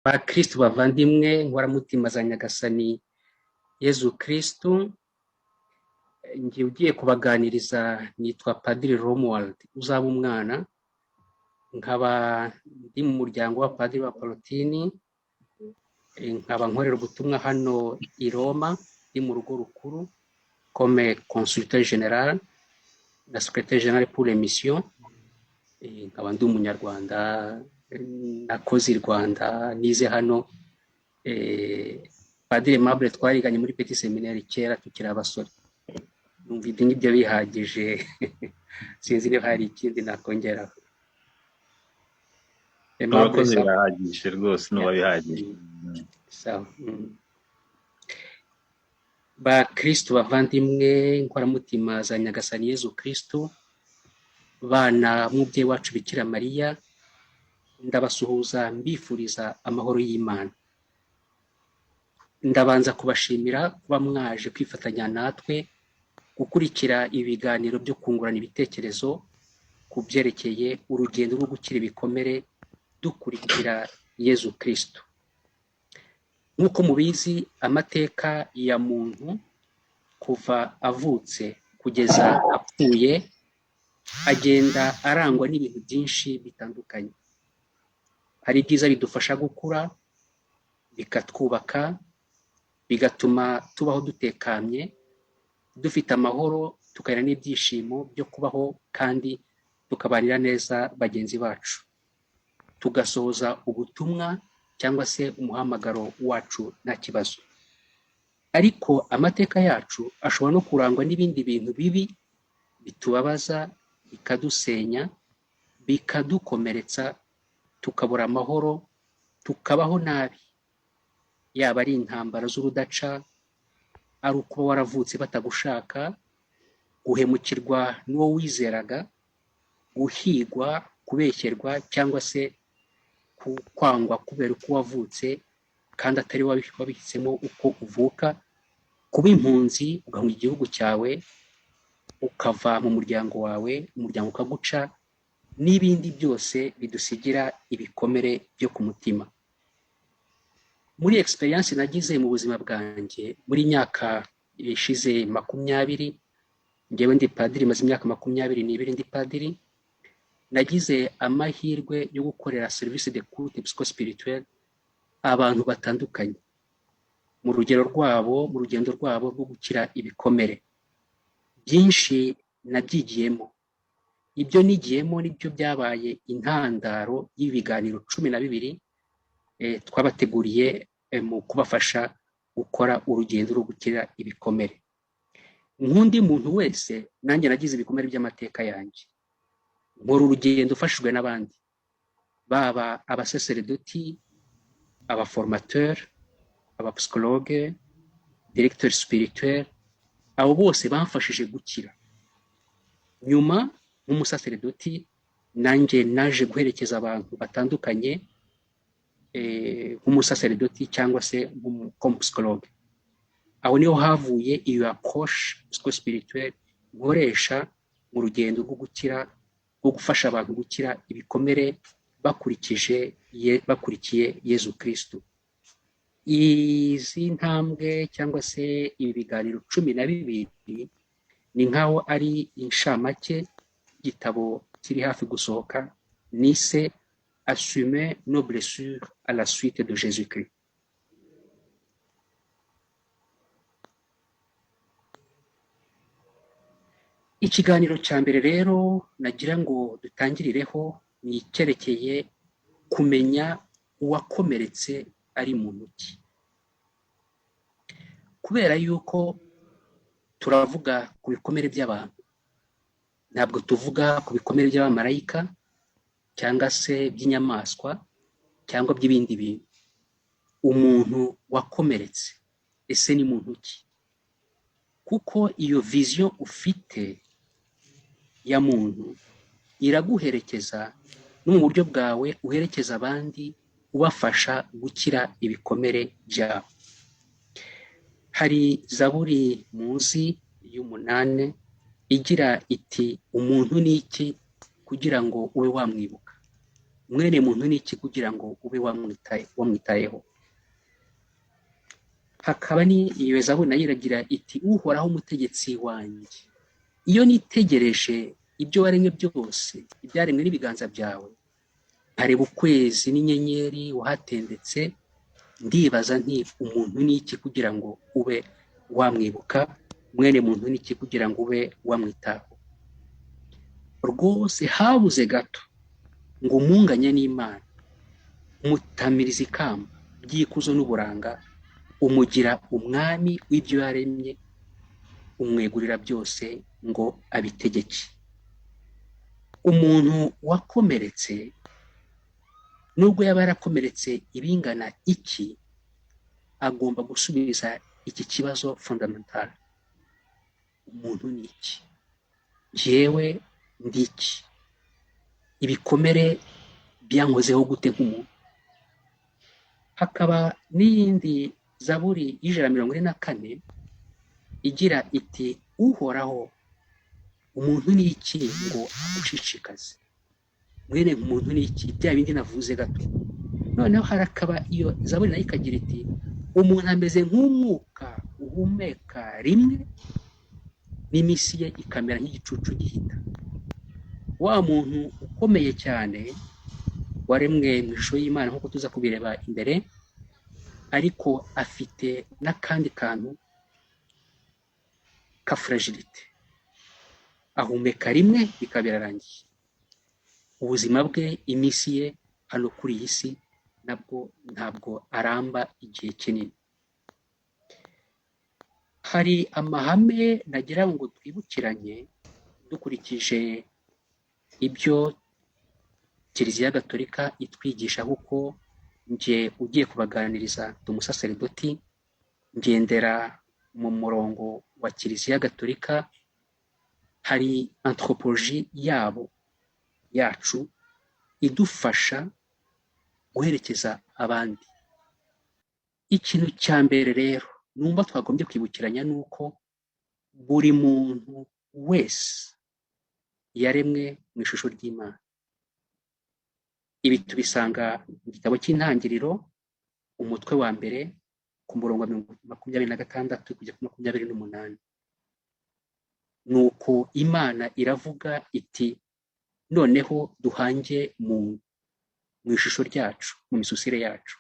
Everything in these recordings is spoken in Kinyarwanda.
Bakristo bavandimwe nkoramutima za Nyagasani Yezu Kristo, ngiye ugiye kubaganiriza nitwa Padiri Romuald Uzabumwana, nkaba ndi mu muryango wa Padiri wa Palotini, nkaba nkorera ubutumwa hano i Roma, ndi mu rugo rukuru comme consulteur général na secrétaire général pour les missions, nkaba ndi umunyarwanda nakoze i Rwanda, nize hano Padiri Mable twariganye muri petit séminaire kera tukiri abasore. Numva ibyo ngibyo bihagije, sinzi niba hari ikindi nakongeraho. Murakoze, birahagije rwose, nuba bihagije. Sawa. Bakristo bavandimwe nkoramutima za Nyagasani Yezu Kristo, bana mubyeyi wacu Bikira Mariya, ndabasuhuza mbifuriza amahoro y'Imana. Ndabanza kubashimira kuba mwaje kwifatanya natwe gukurikira ibiganiro byo kungurana ibitekerezo ku byerekeye urugendo rwo gukira ibikomere dukurikira Yezu Kristo. Nk'uko mubizi, amateka ya muntu kuva avutse kugeza apfuye agenda arangwa n'ibintu byinshi bitandukanye. Hari ibyiza bidufasha gukura, bikatwubaka, bigatuma tubaho dutekamye, dufite amahoro, tukagira n'ibyishimo byo kubaho kandi tukabarira neza bagenzi bacu, tugasohoza ubutumwa cyangwa se umuhamagaro wacu nta kibazo. Ariko amateka yacu ashobora no kurangwa n'ibindi bintu bibi bitubabaza, bikadusenya, bikadukomeretsa, tukabura amahoro, tukabaho nabi. Yaba ari intambara z'urudaca, ari ukuba waravutse batagushaka, guhemukirwa n'uwo wizeraga, guhigwa, kubeshyerwa, cyangwa se kwangwa kubera uko wavutse kandi atari wabihisemo uko uvuka, kuba impunzi ugahunga igihugu cyawe, ukava mu muryango wawe, umuryango ukaguca, n'ibindi byose bidusigira ibikomere byo ku mutima. Muri experience nagize mu buzima bwanjye muri myaka ishize 20, ngewe ndi padiri, maze imyaka 22 ndi padiri, nagize amahirwe yo gukorera service de culte psycho-spirituel abantu batandukanye mu rugendo rwabo rwo gukira ibikomere. Byinshi nabyigiyemo, ibyo nigiyemo nibyo byabaye intandaro y'ibiganiro 12 twabateguriye mu kubafasha gukora urugendo rwo gukira ibikomere. Nk'undi muntu wese, nanjye nagize ibikomere by'amateka yanjye, nkora urugendo ufashijwe n'abandi, baba abasaserdoti, abaformateur, abapsychologue, directeur spirituel, abo bose bamfashije gukira. Nyuma nk'umusaserdoti, nanjye naje guherekeza abantu batandukanye, nk'umusaserdoti cyangwa se nk'umupsychologue. Aho niho havuye iyo approche psycho-spirituelle nkoresha mu rugendo rwo gukira, rwo gufasha abantu gukira ibikomere bakurikiye Yezu Kristo. Izi ntambwe cyangwa se ibi biganiro 12 ni nkaho ari inshamake y'igitabo kiri hafi gusohoka, nise Assumer nos blessures à la suite de Jésus-Christ. Ikiganiro cya mbere rero nagira ngo dutangirireho ni icyerekeye kumenya uwakomeretse ari muntu ki. Kubera yuko turavuga ku bikomere by'abantu, ntabwo tuvuga ku bikomere by'abamarayika cyangwa se by'inyamaswa cyangwa by'ibindi bintu. Umuntu wakomeretse, ese ni muntu ki? Kuko iyo vision ufite ya muntu iraguherekeza no mu buryo bwawe uherekeza abandi, ubafasha gukira ibikomere byabo. Hari Zaburi muzi y'8 igira iti, umuntu ni iki kugira ngo ube wamwibuka? mwene muntu ni iki kugira ngo ube wamwitayeho. Hakaba iyo zaburi nayo iragira iti uhoraho umutegetsi wanjye, iyo nitegereje ibyo waremye byose, ibyaremwe n'ibiganza byawe, nkareba ukwezi n'inyenyeri wahatendetse, ndibaza nti umuntu ni iki kugira ngo ube wamwibuka, mwene muntu ni iki kugira ngo ube wamwitaho. Rwose habuze gato ngo umunganye n'Imana, umutamiriza ikamba ry'ikuzo n'uburanga, umugira umwami w'ibyo yaremye, umwegurira byose ngo abitegeke. Umuntu wakomeretse, nubwo yaba yarakomeretse ibingana iki, agomba gusubiza iki kibazo fundamental: umuntu ni iki? Jewe ndi iki? Ibikomere byankozeho gute nk'umuntu? Hakaba n'iyindi zaburi y'144 igira iti uhoraho umuntu ni iki ngo agushishikaze, mwene umuntu ni iki? Bya bindi navuze gato. Noneho harakaba iyo zaburi nayo ikagira iti umuntu ameze nk'umwuka uhumeka rimwe, n'iminsi ye ikamera nk'igicucu gihita. Wa muntu ukomeye cyane waremwe mu ishusho y'Imana nk'uko tuza kubireba imbere, ariko afite n'akandi kantu ka fragilité, ahumeka rimwe bikaba birarangiye. Ubuzima bwe, iminsi ye hano kuri iyi si nabwo ntabwo aramba igihe kinini. Hari amahame nagira ngo twibukiranye dukurikije ibyo Kiliziya Gatolika itwigisha, kuko nje ugiye kubaganiriza ndi umusaseridoti, ngendera mu murongo wa Kiliziya Gatolika. Hari anthropologie yacu idufasha guherekeza abandi. Ikintu cya mbere rero numva twagombye kwibukiranya nuko buri muntu wese yaremwe mu ishusho ry'Imana. Ibi tubisanga mu gitabo cy'Intangiriro, umutwe wa mbere, ku murongo wa 26 kujya ku 28. Nuko Imana iravuga iti noneho duhange mu ishusho ryacu, mu misusire yacu.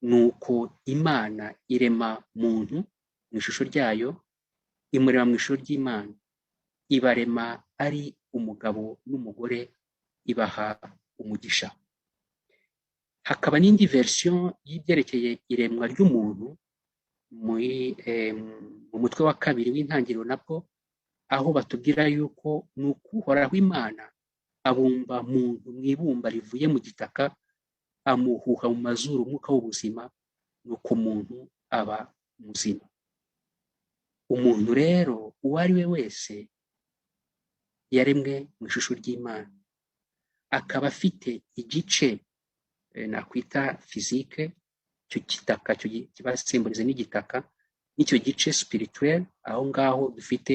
Nuko Imana irema muntu mu ishusho ryayo, imurema mu ishusho ry'Imana, ibarema ari umugabo n'umugore, ibaha umugisha. Hakaba n'indi version y'ibyerekeye iremwa ry'umuntu mu mutwe wa 2 w'Intangiriro nabwo, aho batubwira yuko nukuhoraho Imana abumba muntu mu ibumba rivuye mu gitaka, amuhuha mu mazuru umwuka w'ubuzima, nuko muntu aba muzima. Umuntu rero uwo ari we wese yaremwe mu ishusho ry'Imana, akaba afite igice nakwita physique, cyo gitaka, cyo kibasimburize n'igitaka, n'icyo gice spirituel, aho ngaho dufite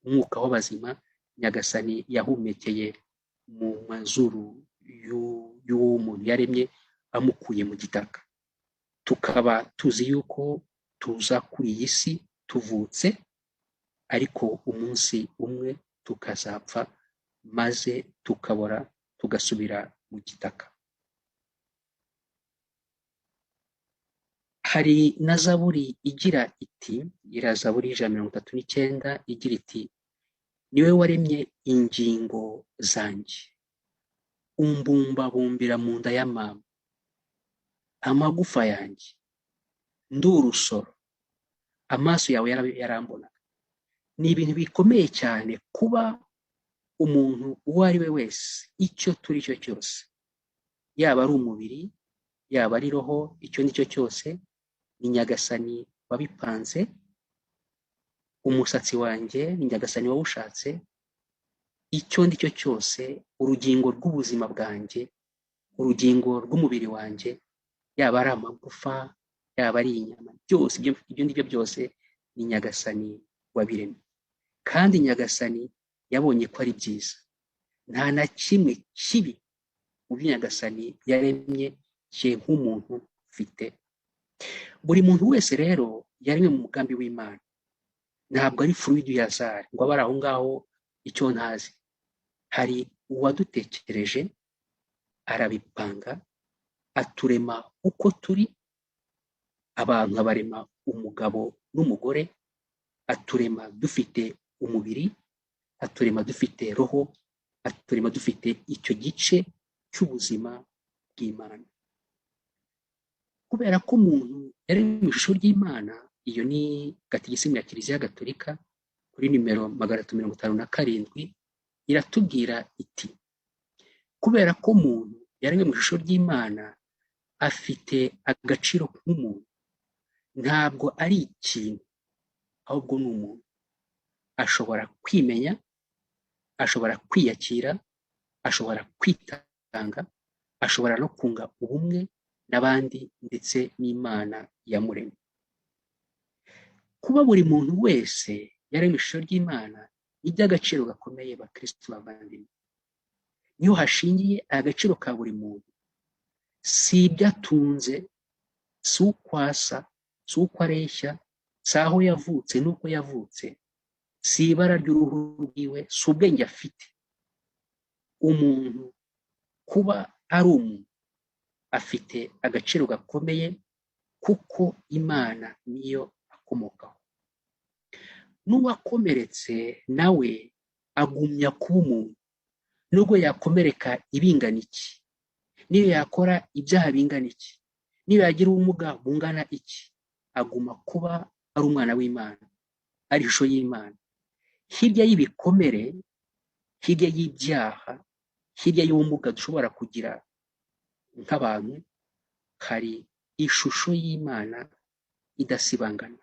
umwuka w'abazima Nyagasani yahumekeye mu mazuru y'uwo muntu yaremye amukuye mu gitaka. Tukaba tuzi yuko tuza kuri iyi si tuvutse, ariko umunsi umwe tukazapfa, maze tukabora tugasubira mu gitaka. Hari na zaburi igira iti, zaburi 139 igira iti niwe waremye ingingo zanjye, umbumbabumbira mu nda ya mama, amagufa yanjye ndi urusoro, amaso yawe yarambona. Ni ibintu bikomeye cyane kuba umuntu uwo ari we wese, icyo turi cyo cyose, yaba ari umubiri, yaba ari roho, icyo ni cyo cyose ni Nyagasani wabipanze. Umusatsi wanjye ni Nyagasani wawushatse. Icyo ndi cyo cyose, urugingo rw'ubuzima bwanjye, urugingo rw'umubiri wanjye, yaba ari amagufa, yaba ari inyama, byose ibyo ndibyo byose ni Nyagasani wabiremye. Kandi Nyagasani yabonye ko ari byiza, nta na kimwe kibi mu byo Nyagasani yaremye cye nk'umuntu ufite. Buri muntu wese rero yaremwe mu mugambi w'Imana, ntabwo ari fruit du hasard ngo abari aho ngaho icyo ntazi. Hari uwadutekereje, arabipanga, aturema uko turi, abantu abarema umugabo n'umugore, aturema dufite umubiri, aturema dufite roho, aturema dufite icyo gice cy'ubuzima bw'Imana. Kubera ko umuntu yari mu ishusho ry'Imana, iyo ni gatigisimu ya Kiliziya Gatolika kuri nimero 357 iratubwira iti: kubera ko umuntu yari mu ishusho ry'Imana afite agaciro nk'umuntu, ntabwo ari ikintu, ahubwo ni umuntu. Ashobora kwimenya, ashobora kwiyakira, ashobora kwitanga, ashobora no kunga ubumwe n'abandi ndetse n'Imana yamuremye. Kuba buri muntu wese yari mu ishusho ry'Imana ni iby'agaciro gakomeye bakristo bavandimwe. Niho hashingiye agaciro ka buri muntu, si ibyo atunze, si uko asa, si uko areshya, si aho yavutse n'uko yavutse, si ibara ry'uruhu rwiwe, si ubwenge afite. Umuntu kuba ari umuntu afite agaciro gakomeye kuko Imana niyo akomokaho. N'uwakomeretse nawe agumya kuba umuntu, nubwo yakomereka ibingana iki, niyo yakora ibyaha bingana iki, niyo yagira ubumuga bungana iki, aguma kuba ari umwana w'Imana, ari ishusho y'Imana. Hirya y'ibikomere, hirya y'ibyaha, hirya y'ubumuga dushobora kugira nk'abantu, hari ishusho y'Imana idasibangana.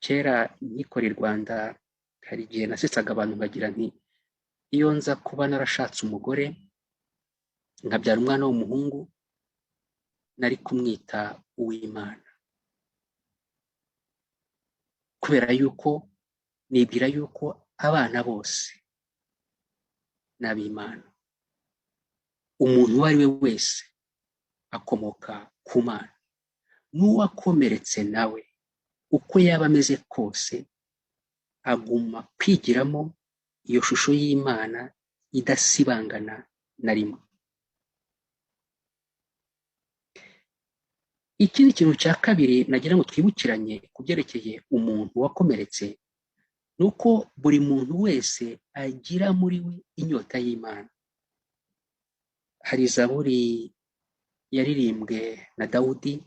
Kera nkikora i Rwanda, hari igihe nasetsaga abantu nkagira nti iyo nza kuba narashatse umugore nkabyara umwana w'umuhungu, nari kumwita uw'Imana, kubera yuko nibwira yuko abana bose ni ab'Imana. Umuntu uwo ari we wese akomoka ku Mana. N'uwakomeretse nawe uko yaba ameze kose aguma kwigiramo iyo shusho y'Imana idasibangana na rimwe. Ikindi kintu cya kabiri nagira ngo twibukiranye ku byerekeye umuntu wakomeretse, ni uko buri muntu wese agira muri we inyota y'Imana. Hari zaburi yaririmbwe na Dawudi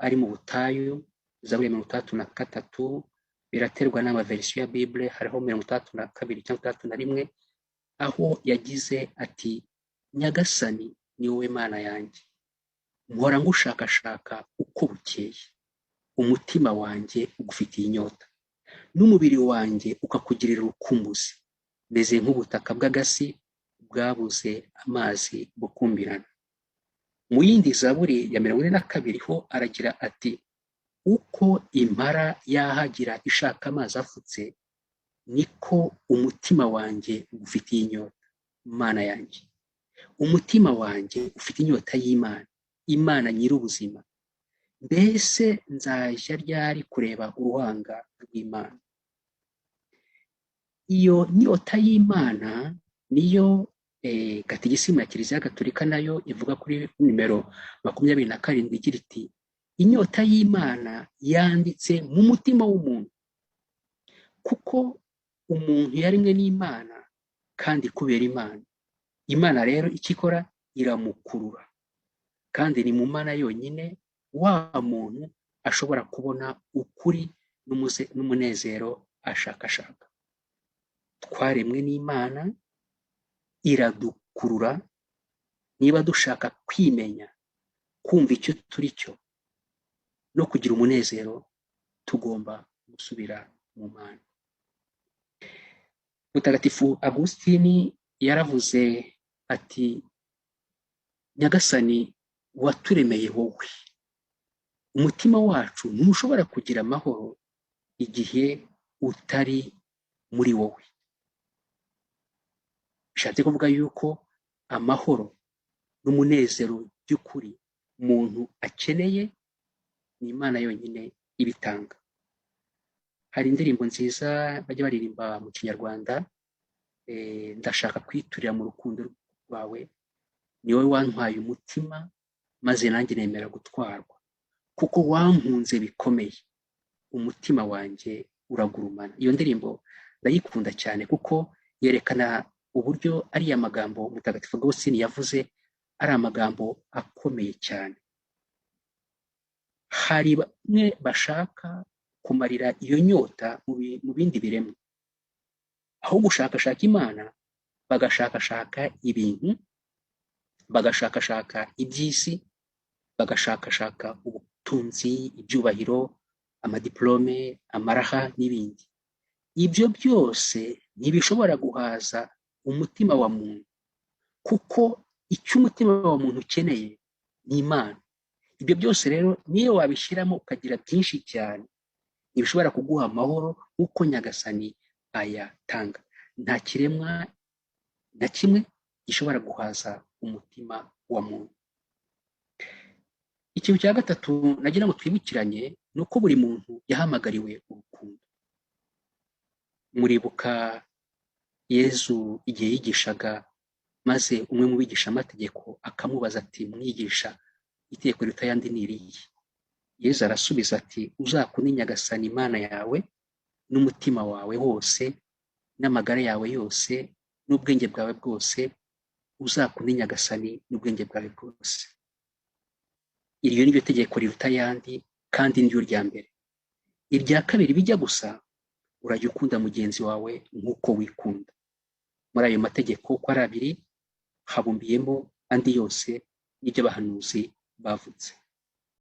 ari mu butayu, zaburi ya 63, biraterwa n'amaverisiyo ya Bible, hariho 62 cyangwa 61, aho yagize ati: Nyagasani ni wowe Mana yanjye, mpora ngushakashaka uko bukeye, umutima wanjye ugufitiye inyota, n'umubiri wanjye ukakugirira urukumbuzi, meze nk'ubutaka bw'agasi bwabuze amazi bukumbirana. Mu yindi zaburi ya 42 ho aragira ati: uko impara yahagira ishaka amazi afutse, niko umutima wanjye ugufitiye inyota, Mana yanjye. Umutima wanjye ufite inyota y'Imana, Imana nyir'ubuzima. Mbese nzajya ryari kureba uruhanga rw'Imana? Iyo nyota y'Imana niyo gatigisimu ya Kiliziya Gatolika nayo ivuga kuri nimero 27 igira iti: inyota y'Imana yanditse mu mutima w'umuntu. Kuko umuntu yaremwe n'Imana kandi kubera Imana. Imana rero ikikora iramukurura, kandi ni mu Mana yonyine wa muntu ashobora kubona ukuri n'umunezero ashakashaka. Twaremwe n'Imana, iradukurura. Niba dushaka kwimenya, kumva icyo turi cyo no kugira umunezero, tugomba gusubira mu Mana. Mutagatifu Agustini yaravuze ati: Nyagasani waturemeye wowe, umutima wacu ntushobora kugira amahoro igihe utari muri wowe. Bishatse kuvuga yuko amahoro n'umunezero by'ukuri umuntu akeneye ni Imana yonyine ibitanga. Hari indirimbo nziza bajya baririmba mu Kinyarwanda, ndashaka kwiturira mu rukundo rwawe, ni wowe wantwaye umutima maze nanjye nemera gutwarwa, kuko wankunze bikomeye umutima wanjye uragurumana. Iyo ndirimbo ndayikunda cyane kuko yerekana uburyo ariya magambo Mutagatifu Agustin yavuze ari amagambo akomeye cyane. Hari bamwe bashaka kumarira iyo nyota mu bindi biremwa, aho gushakashaka Imana bagashakashaka ibintu, bagashakashaka iby'isi, bagashakashaka ubutunzi, ibyubahiro, amadiplome, amaraha n'ibindi. Ibyo byose ntibishobora guhaza umutima wa muntu, kuko icyo umutima wa muntu ukeneye ni Imana. Ibyo byose rero niyo wabishyiramo ukagira byinshi cyane, ntibishobora kuguha amahoro nk'uko Nyagasani ayatanga. Nta kiremwa na kimwe gishobora guhaza umutima wa muntu. Ikintu cya gatatu nagira ngo twibukiranye ni uko buri muntu yahamagariwe urukundo. Muribuka Yezu igihe yigishaga, maze umwe mu bigisha amategeko akamubaza ati, mwigisha, itegeko riruta ayandi ni irihe? Yezu arasubiza ati, uzakunde Nyagasani Imana yawe n'umutima wawe wose n'amagara yawe yose n'ubwenge bwawe bwose, uzakunde Nyagasani n'ubwenge bwawe bwose. Iryo ni ryo tegeko riruta ayandi kandi ni ryo rya mbere. Irya kabiri bijya gusa, urajya ukunda mugenzi wawe nk'uko wikunda. Muri ayo mategeko uko ari abiri habumbiyemo andi yose n'ibyo abahanuzi bavutse.